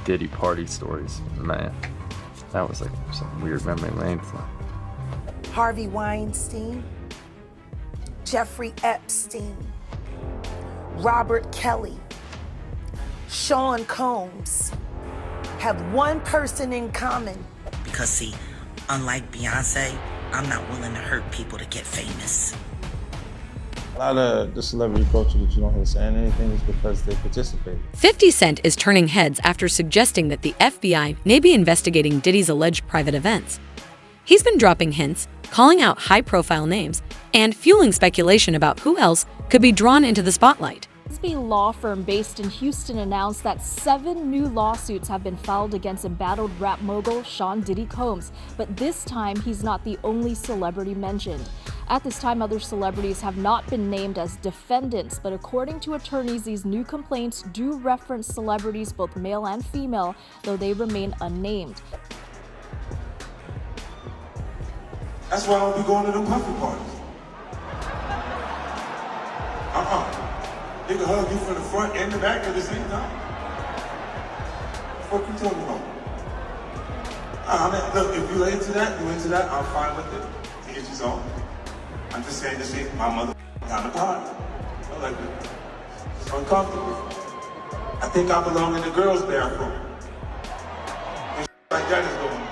Diddy party stories, man, that was like some weird memory lane for him. Harvey Weinstein, Jeffrey Epstein, Robert Kelly, Sean Combs have one person in common. Because see, unlike Beyonce, I'm not willing to hurt people to get famous. A lot of the celebrity culture that you don't hear saying anything is because they participate. 50 Cent is turning heads after suggesting that the FBI may be investigating Diddy's alleged private events. He's been dropping hints, calling out high-profile names, and fueling speculation about who else could be drawn into the spotlight. A law firm based in Houston announced that 7 new lawsuits have been filed against embattled rap mogul Sean Diddy Combs, but this time he's not the only celebrity mentioned. At this time, other celebrities have not been named as defendants, but according to attorneys, these new complaints do reference celebrities, both male and female, though they remain unnamed. That's why I don't be going to them puffy parties. They can hug you from the front and the back at the same time. What the fuck you talking about? I mean, look, if you're into that, I'm fine with it. To get you on. I'm just saying this ain't my mother kind of party. I like it. It's uncomfortable. I think I belong in the girls' bathroom. And like that is going on.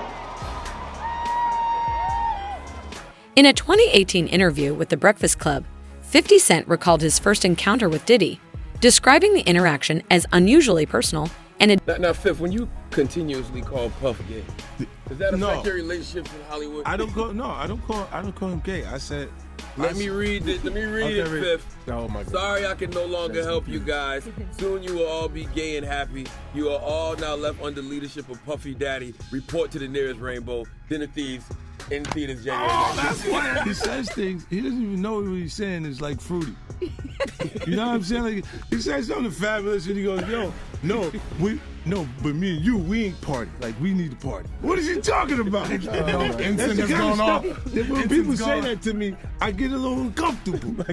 In a 2018 interview with The Breakfast Club, 50 Cent recalled his first encounter with Diddy, describing the interaction as unusually personal and Now, Fifth, when you continuously call Puff gay, does that affect your relationships in Hollywood? I don't call him gay. I said, Let me read it, Fifth. Oh my God. Sorry I can no longer help you guys. Soon you will all be gay and happy. You are all now left under leadership of Puffy Daddy. Report to the nearest rainbow. Dinner Thieves in theaters January 19th. That's why he says things. He doesn't even know what he's saying is like fruity. You know what I'm saying? Like he says something fabulous and he goes, "Yo, but me and you, we ain't party. Like we need to party." What is he talking about? Instant is going off. When people say that to me, I get a little uncomfortable.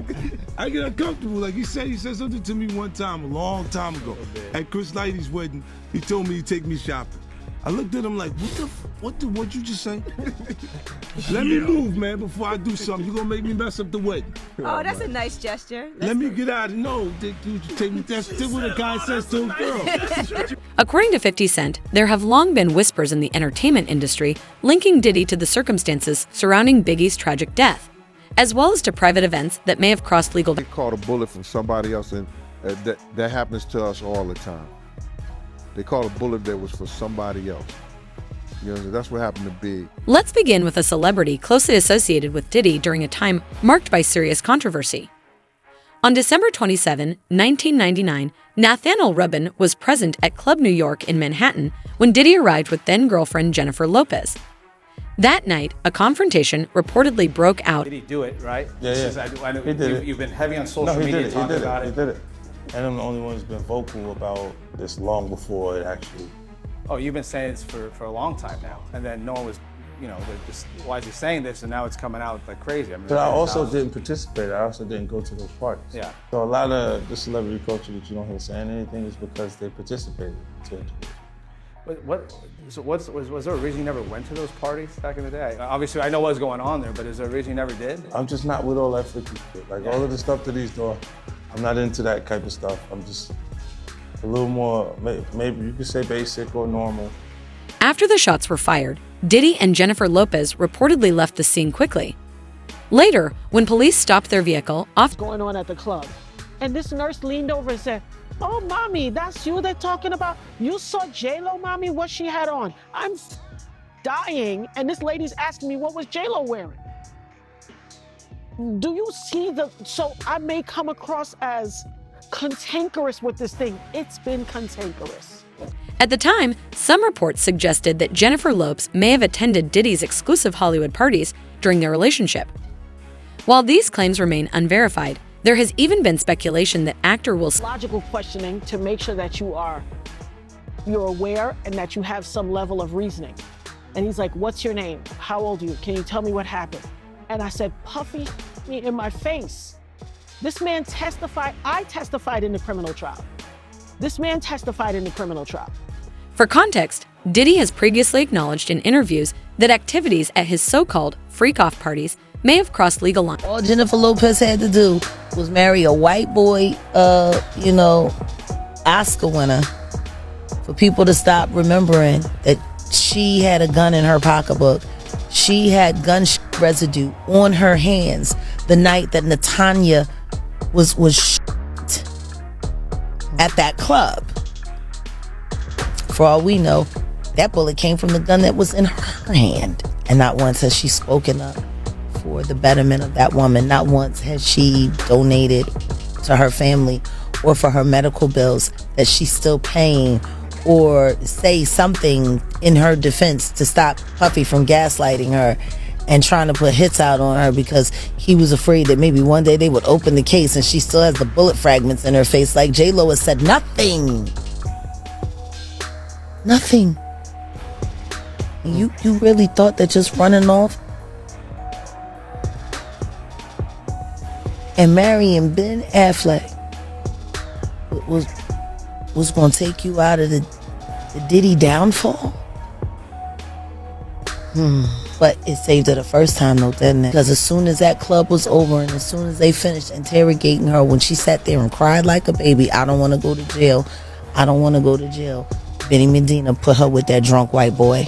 I get uncomfortable. Like he said something to me one time, a long time ago, at Chris Lighty's wedding. He told me he'd take me shopping. I looked at him like, what'd you just say? Let me move, man, before I do something. You're gonna make me mess up the wedding. Oh, that's a nice gesture. Let me get out of no. That's what a guy says to a girl. According to 50 Cent, there have long been whispers in the entertainment industry linking Diddy to the circumstances surrounding Biggie's tragic death, as well as to private events that may have crossed legal. They caught a bullet from somebody else, and that happens to us all the time. They caught a bullet that was for somebody else. You know, that's what happened to Big. Let's begin with a celebrity closely associated with Diddy during a time marked by serious controversy. On December 27, 1999, Nathaniel Rubin was present at Club New York in Manhattan when Diddy arrived with then-girlfriend Jennifer Lopez. That night, a confrontation reportedly broke out. Did he do it, right? Yeah. I know He did it. You've been heavy on social media talking about it. He did it. And I'm the only one who's been vocal about this long before it actually. Oh, you've been saying this for a long time now, and then no one was, they're just, why is he saying this? And now it's coming out like crazy. I mean, But I also didn't participate. I also didn't go to those parties. Yeah. So a lot of the celebrity culture that you don't hear saying anything is because they participated to it. Was there a reason you never went to those parties back in the day? Obviously, I know what was going on there, but is there a reason you never did? I'm just not with all that freaky shit. Like all of the stuff that he's doing, I'm not into that type of stuff. I'm just a little more, maybe you could say basic or normal. After the shots were fired, Diddy and Jennifer Lopez reportedly left the scene quickly. Later, when police stopped their vehicle off going on at the club, and this nurse leaned over and said, "Oh, mommy, that's you they're talking about? You saw J-Lo, mommy, what she had on? I'm dying, and this lady's asking me what was J-Lo wearing? Do you see so I may come across as cantankerous with this thing. It's been cantankerous." At the time, some reports suggested that Jennifer Lopez may have attended Diddy's exclusive Hollywood parties during their relationship. While these claims remain unverified, there has even been speculation that actor will logical questioning to make sure that you're aware and that you have some level of reasoning. And he's like, "What's your name? How old are you? Can you tell me what happened?" And I said, "Puffy me in my face." This man testified. I testified in the criminal trial. This man testified in the criminal trial. For context, Diddy has previously acknowledged in interviews that activities at his so-called freak-off parties may have crossed legal lines. All Jennifer Lopez had to do was marry a white boy, Oscar winner, for people to stop remembering that she had a gun in her pocketbook. She had gun residue on her hands the night that Natanya was shot at that club. For all we know, that bullet came from the gun that was in her hand. And not once has she spoken up for the betterment of that woman. Not once has she donated to her family or for her medical bills that she's still paying, or say something in her defense to stop Puffy from gaslighting her and trying to put hits out on her because he was afraid that maybe one day they would open the case and she still has the bullet fragments in her face. Like J-Lo has said nothing. Nothing. You really thought that just running off and marrying Ben Affleck was going to take you out of the Diddy downfall? But it saved her the first time though, didn't it? Because as soon as that club was over and as soon as they finished interrogating her, when she sat there and cried like a baby, I don't want to go to jail. I don't want to go to jail. Benny Medina put her with that drunk white boy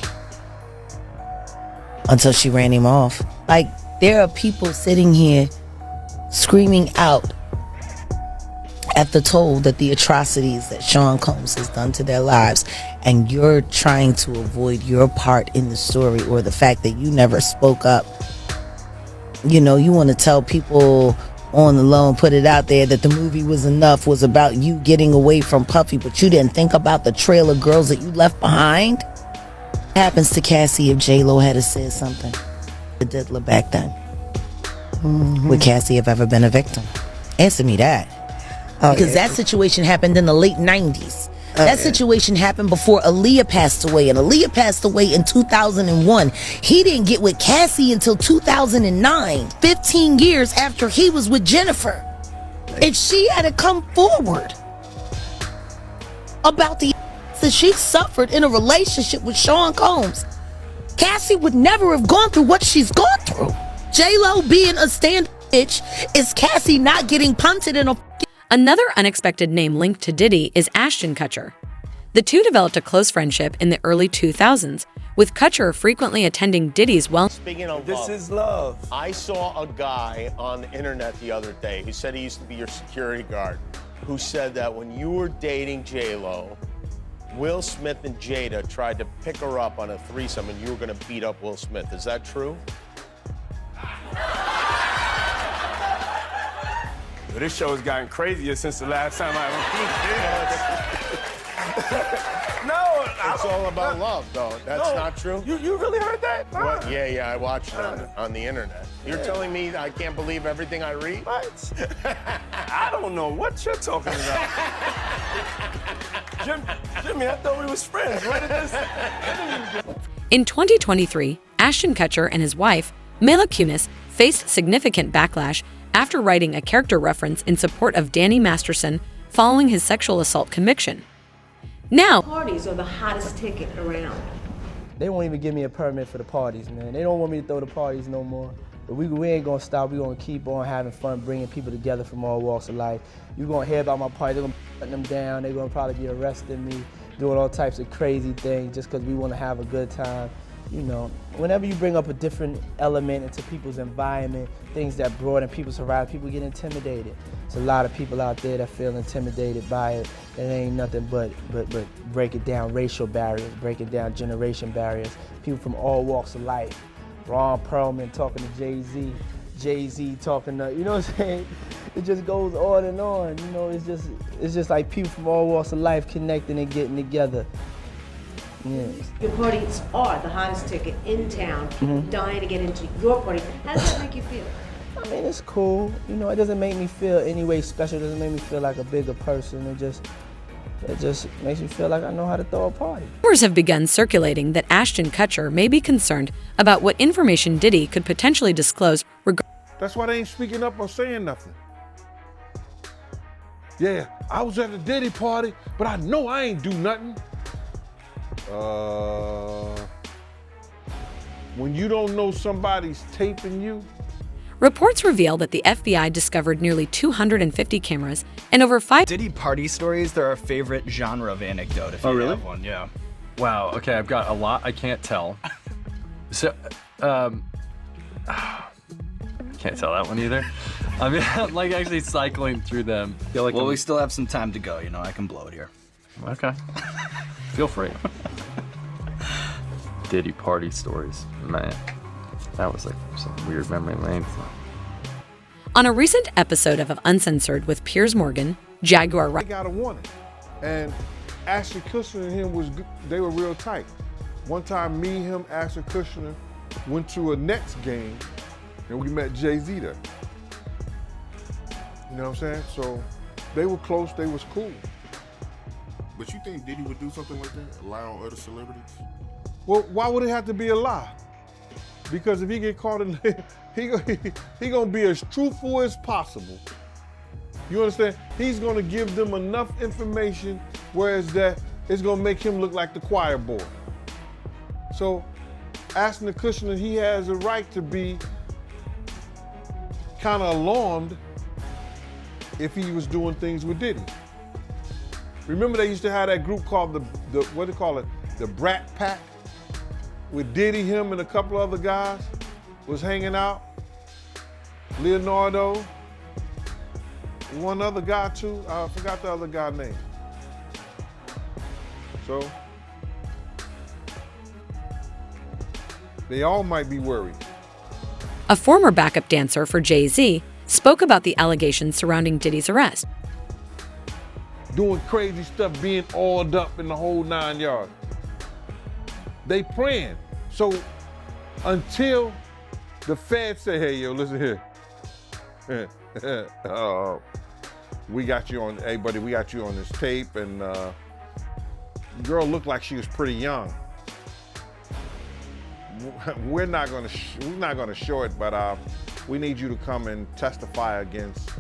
until she ran him off. Like, there are people sitting here screaming out at the toll that the atrocities that Sean Combs has done to their lives, and you're trying to avoid your part in the story or the fact that you never spoke up. You know, you want to tell people on the low and put it out there that the movie was enough, was about you getting away from Puffy, but you didn't think about the trail of girls that you left behind. What happens to Cassie if J-Lo had said something to Diddler back then? Would Cassie have ever been a victim? Answer me that. Because that situation happened in the late 90s. That situation happened before Aaliyah passed away, and Aaliyah passed away in 2001. He didn't get with Cassie until 2009, 15 years after he was with Jennifer. If she had to come forward about the that she suffered in a relationship with Sean Combs, Cassie would never have gone through what she's gone through. J-Lo being a stand bitch is Cassie not getting punted in a... Another unexpected name linked to Diddy is Ashton Kutcher. The two developed a close friendship in the early 2000s, with Kutcher frequently attending Diddy's Speaking of This is love. I saw a guy on the internet the other day who said he used to be your security guard, who said that when you were dating J-Lo, Will Smith and Jada tried to pick her up on a threesome and you were going to beat up Will Smith. Is that true? This show has gotten crazier since the last time I No, it's all about love, though. That's not true. You really heard that? Nah. What? Yeah, I watched it on the internet. You're telling me I can't believe everything I read? What? I don't know what you're talking about. Jimmy, I thought we was friends. Where did this? In 2023, Ashton Kutcher and his wife, Mila Kunis, faced significant backlash after writing a character reference in support of Danny Masterson following his sexual assault conviction. Now, parties are the hottest ticket around. They won't even give me a permit for the parties, man. They don't want me to throw the parties no more. But we ain't gonna stop. We gonna keep on having fun, bringing people together from all walks of life. You're gonna hear about my party. They're gonna put them down. They're gonna probably be arresting me, doing all types of crazy things just because we want to have a good time. You know, whenever you bring up a different element into people's environment, things that broaden people's horizon, people get intimidated. There's a lot of people out there that feel intimidated by it. It ain't nothing but breaking down racial barriers, breaking down generation barriers. People from all walks of life. Ron Perlman talking to Jay-Z, Jay-Z talking to, you know what I'm saying? It just goes on and on. You know, it's just like people from all walks of life connecting and getting together. Yes. Your parties are the hottest ticket in town. People dying to get into your party. How does that make you feel? I mean, it's cool. You know, it doesn't make me feel any way special. It doesn't make me feel like a bigger person. It just makes me feel like I know how to throw a party. Rumors have begun circulating that Ashton Kutcher may be concerned about what information Diddy could potentially disclose regarding. That's why they ain't speaking up or saying nothing. Yeah, I was at the Diddy party, but I know I ain't do nothing. When you don't know somebody's taping you. Reports reveal that the FBI discovered nearly 250 cameras and over 5 Diddy party stories, they're our favorite genre of anecdote, if you really? have one, yeah. Wow, okay, I've got a lot I can't tell. So, can't tell that one either. I mean, I'm like actually cycling through them. I feel like Well, we still have some time to go, you know, I can blow it here. Okay. Feel free. Diddy party stories, man. That was like some weird memory lane. On a recent episode of Uncensored with Piers Morgan, Jaguar I got a warning, and Ashton Kutcher and him they were real tight. One time, me, him, Ashton Kutcher went to a Nets game, and we met Jay-Z there. You know what I'm saying? So they were close. They was cool. But you think Diddy would do something like that? Lie on other celebrities? Well, why would it have to be a lie? Because if he get caught in, he gonna be as truthful as possible. You understand? He's gonna give them enough information, whereas that it's gonna make him look like the choir boy. So, Ashton Kutcher, he has a right to be kind of alarmed if he was doing things with Diddy. Remember they used to have that group called the what do they call it? The Brat Pack? With Diddy, him, and a couple other guys was hanging out. Leonardo, one other guy too. I forgot the other guy's name. So, they all might be worried. A former backup dancer for Jay-Z spoke about the allegations surrounding Diddy's arrest. Doing crazy stuff, being oiled up in the whole 9 yards. They praying. So until the feds say, hey, yo, listen here. We got you on, hey, buddy, we got you on this tape, and girl looked like she was pretty young. We're not gonna show it, but we need you to come and testify against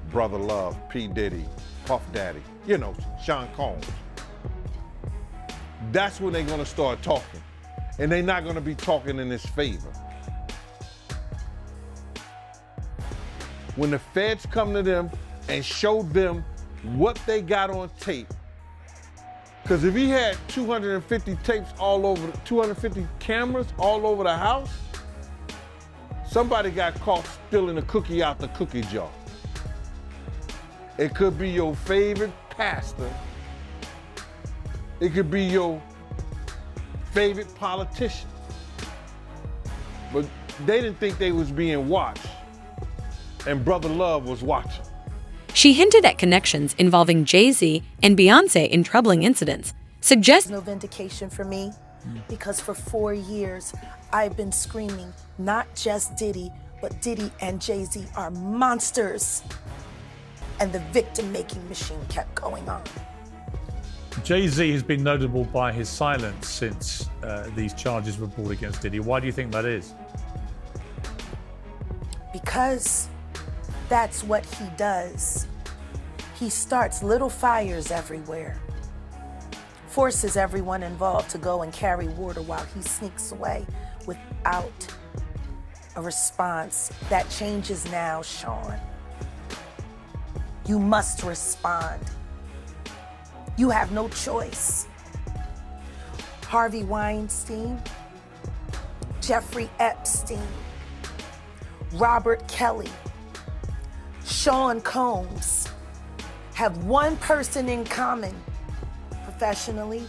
Brother Love, P. Diddy, Puff Daddy, you know, Sean Combs. That's when they're gonna start talking. And they're not gonna be talking in his favor. When the feds come to them and show them what they got on tape, because if he had 250 tapes all over, 250 cameras all over the house, somebody got caught stealing a cookie out the cookie jar. It could be your favorite pastor. It could be your favorite politician. But they didn't think they was being watched, and Brother Love was watching. She hinted at connections involving Jay-Z and Beyonce in troubling incidents, suggesting no vindication for me, because for 4 years I've been screaming not just Diddy, but Diddy and Jay-Z are monsters. And the victim-making machine kept going on. Jay-Z has been notable by his silence since these charges were brought against Diddy. Why do you think that is? Because that's what he does. He starts little fires everywhere, forces everyone involved to go and carry water while he sneaks away without a response. That changes now, Sean. You must respond. You have no choice. Harvey Weinstein, Jeffrey Epstein, Robert Kelly, Sean Combs have one person in common, professionally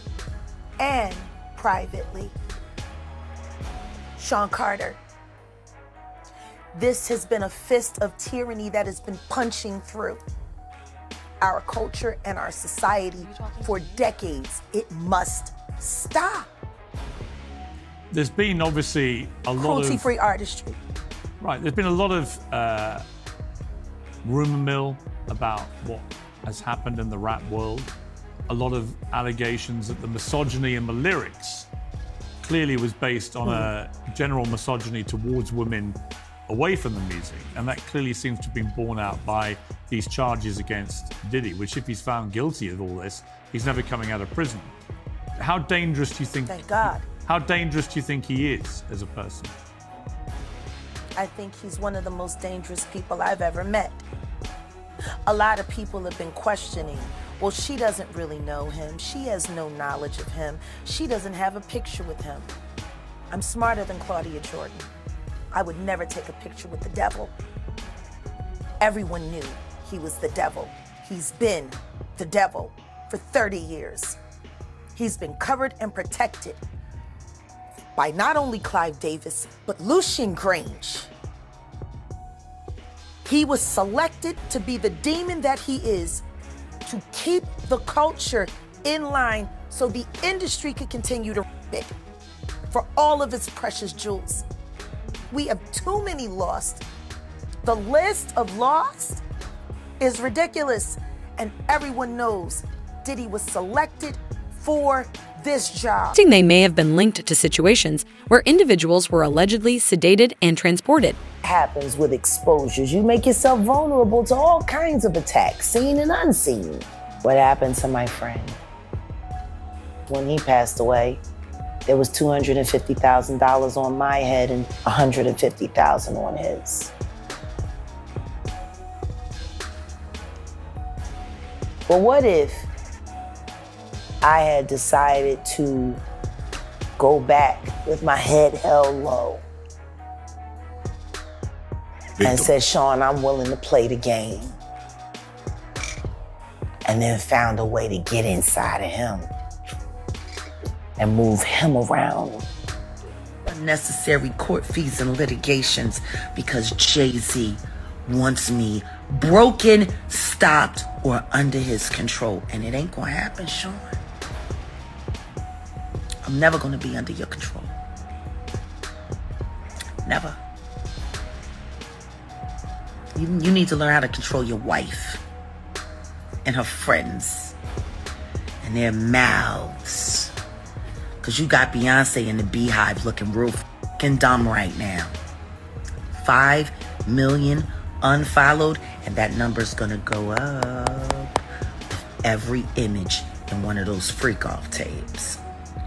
and privately. Sean Carter. This has been a fist of tyranny that has been punching through our culture and our society for decades. It must stop. There's been obviously a lot of cruelty-free artistry. Right, there's been a lot of rumor mill about what has happened in the rap world. A lot of allegations that the misogyny in the lyrics clearly was based on a general misogyny towards women away from the music, and that clearly seems to have been borne out by these charges against Diddy, which if he's found guilty of all this, he's never coming out of prison. How dangerous do you think? Thank God. How dangerous do you think he is as a person? I think he's one of the most dangerous people I've ever met. A lot of people have been questioning, well, she doesn't really know him. She has no knowledge of him. She doesn't have a picture with him. I'm smarter than Claudia Jordan. I would never take a picture with the devil. Everyone knew he was the devil. He's been the devil for 30 years. He's been covered and protected by not only Clive Davis, but Lucien Grange. He was selected to be the demon that he is, to keep the culture in line so the industry could continue to it for all of its precious jewels. We have too many lost. The list of lost is ridiculous, and everyone knows Diddy was selected for this job. They may have been linked to situations where individuals were allegedly sedated and transported. Happens with exposures. You make yourself vulnerable to all kinds of attacks, seen and unseen. What happened to my friend? When he passed away, there was $250,000 on my head and $150,000 on his. But what if I had decided to go back with my head held low and said, Sean, I'm willing to play the game, and then found a way to get inside of him and move him around? Unnecessary court fees and litigations because Jay-Z wants me broken, stopped, or under his control. And it ain't gonna happen, Sean. I'm never gonna be under your control. Never. You need to learn how to control your wife and her friends and their mouths. Cause you got Beyonce in the Beehive looking real fucking dumb right now. 5 million unfollowed, and that number's gonna go up every image in one of those freak off tapes.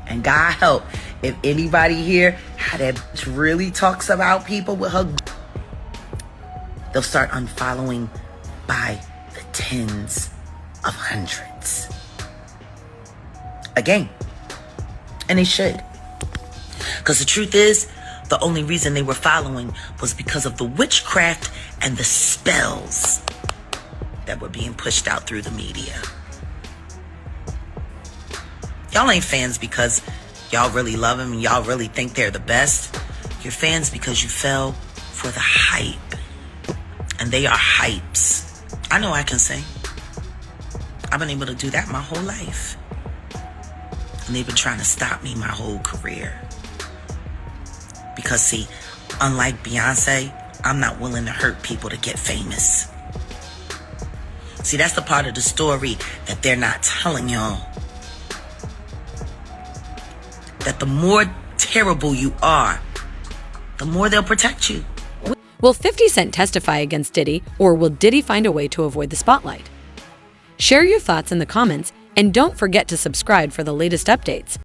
And God help, if anybody here how that bitch really talks about people with her, they'll start unfollowing by the tens of hundreds. Again. And they should. Because the truth is, the only reason they were following was because of the witchcraft and the spells that were being pushed out through the media. Y'all ain't fans because y'all really love them and y'all really think they're the best. You're fans because you fell for the hype. And they are hypes. I know I can sing. I've been able to do that my whole life. And they've been trying to stop me my whole career. Because see, unlike Beyonce, I'm not willing to hurt people to get famous. See, that's the part of the story that they're not telling y'all. That the more terrible you are, the more they'll protect you. Will 50 Cent testify against Diddy, or will Diddy find a way to avoid the spotlight? Share your thoughts in the comments, and don't forget to subscribe for the latest updates.